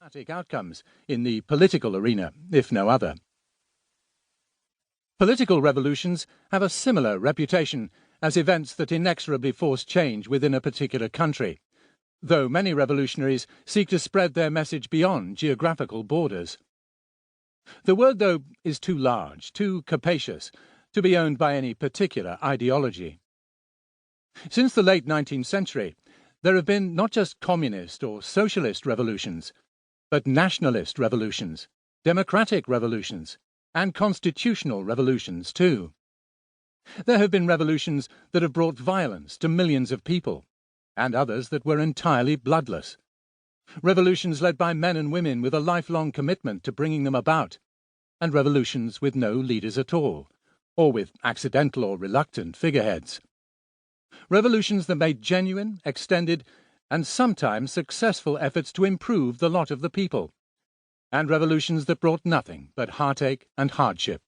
dramatic outcomes in the political arena, if no other. Political revolutions have a similar reputation as events that inexorably force change within a particular country, though many revolutionaries seek to spread their message beyond geographical borders. The word, though, is too large, too capacious, to be owned by any particular ideology. Since the late 19th century, there have been not just communist or socialist revolutions, but nationalist revolutions, democratic revolutions, and constitutional revolutions too. There have been revolutions that have brought violence to millions of people, and others that were entirely bloodless. Revolutions led by men and women with a lifelong commitment to bringing them about, and revolutions with no leaders at all, or with accidental or reluctant figureheads. Revolutions that made genuine, extended, and sometimes successful efforts to improve the lot of the people, and revolutions that brought nothing but heartache and hardship.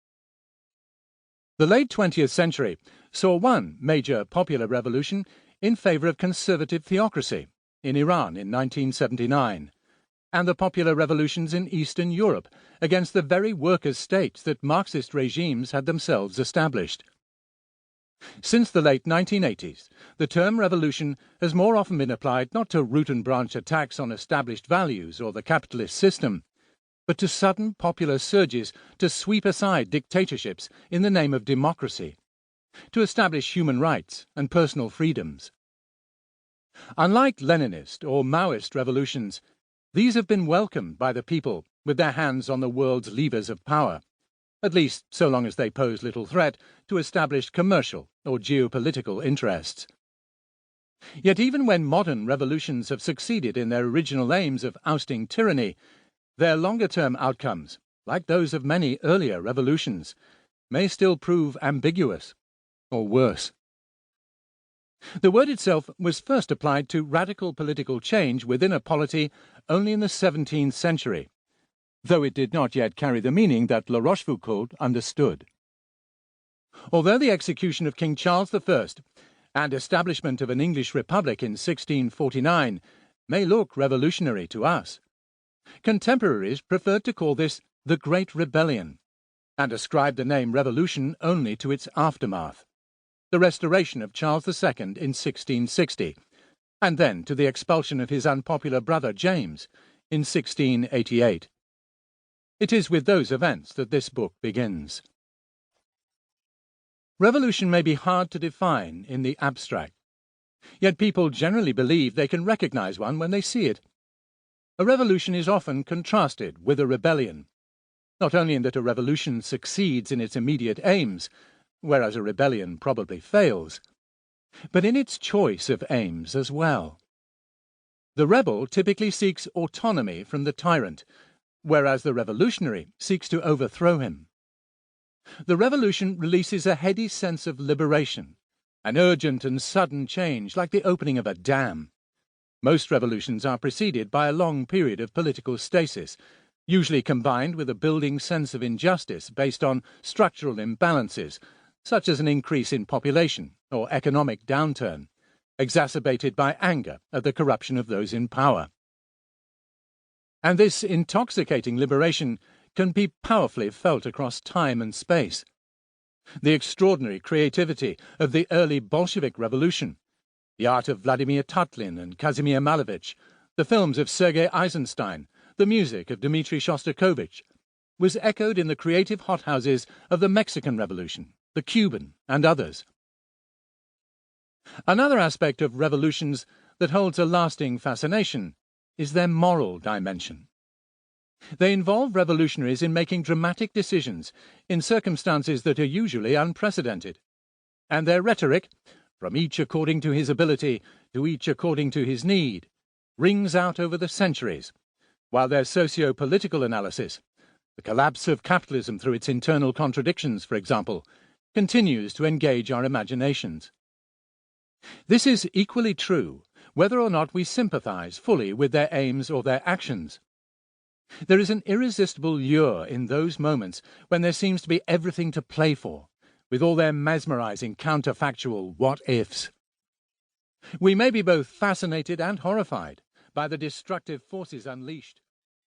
The late 20th century saw one major popular revolution in favour of conservative theocracy in Iran in 1979, and the popular revolutions in Eastern Europe against the very workers' states that Marxist regimes had themselves established. Since the late 1980s, the term revolution has more often been applied not to root-and-branch attacks on established values or the capitalist system, but to sudden popular surges to sweep aside dictatorships in the name of democracy, to establish human rights and personal freedoms. Unlike Leninist or Maoist revolutions, these have been welcomed by the people with their hands on the world's levers of power, at least so long as they pose little threat to established commercial or geopolitical interests. Yet even when modern revolutions have succeeded in their original aims of ousting tyranny, their longer-term outcomes, like those of many earlier revolutions, may still prove ambiguous, or worse. The word itself was first applied to radical political change within a polity only in the 17th century, though it did not yet carry the meaning that La Rochefoucauld understood. Although the execution of King Charles I and establishment of an English republic in 1649 may look revolutionary to us, contemporaries preferred to call this the Great Rebellion, and ascribed the name revolution only to its aftermath, the restoration of Charles II in 1660, and then to the expulsion of his unpopular brother James in 1688. It is with those events that this book begins. Revolution may be hard to define in the abstract, yet people generally believe they can recognize one when they see it. A revolution is often contrasted with a rebellion, not only in that a revolution succeeds in its immediate aims, whereas a rebellion probably fails, but in its choice of aims as well. The rebel typically seeks autonomy from the tyrant, whereas the revolutionary seeks to overthrow him. The revolution releases a heady sense of liberation, an urgent and sudden change like the opening of a dam. Most revolutions are preceded by a long period of political stasis, usually combined with a building sense of injustice based on structural imbalances, such as an increase in population or economic downturn, exacerbated by anger at the corruption of those in power. And this intoxicating liberation can be powerfully felt across time and space. The extraordinary creativity of the early Bolshevik Revolution, the art of Vladimir Tatlin and Kazimir Malevich, the films of Sergei Eisenstein, the music of Dmitri Shostakovich, was echoed in the creative hothouses of the Mexican Revolution, the Cuban, and others. Another aspect of revolutions that holds a lasting fascination is their moral dimension. They involve revolutionaries in making dramatic decisions in circumstances that are usually unprecedented, and their rhetoric, from each according to his ability to each according to his need, rings out over the centuries, while their socio-political analysis, the collapse of capitalism through its internal contradictions, for example, continues to engage our imaginations. This is equally true whether or not we sympathize fully with their aims or their actions. There is an irresistible lure in those moments when there seems to be everything to play for, with all their mesmerizing counterfactual what-ifs. We may be both fascinated and horrified by the destructive forces unleashed,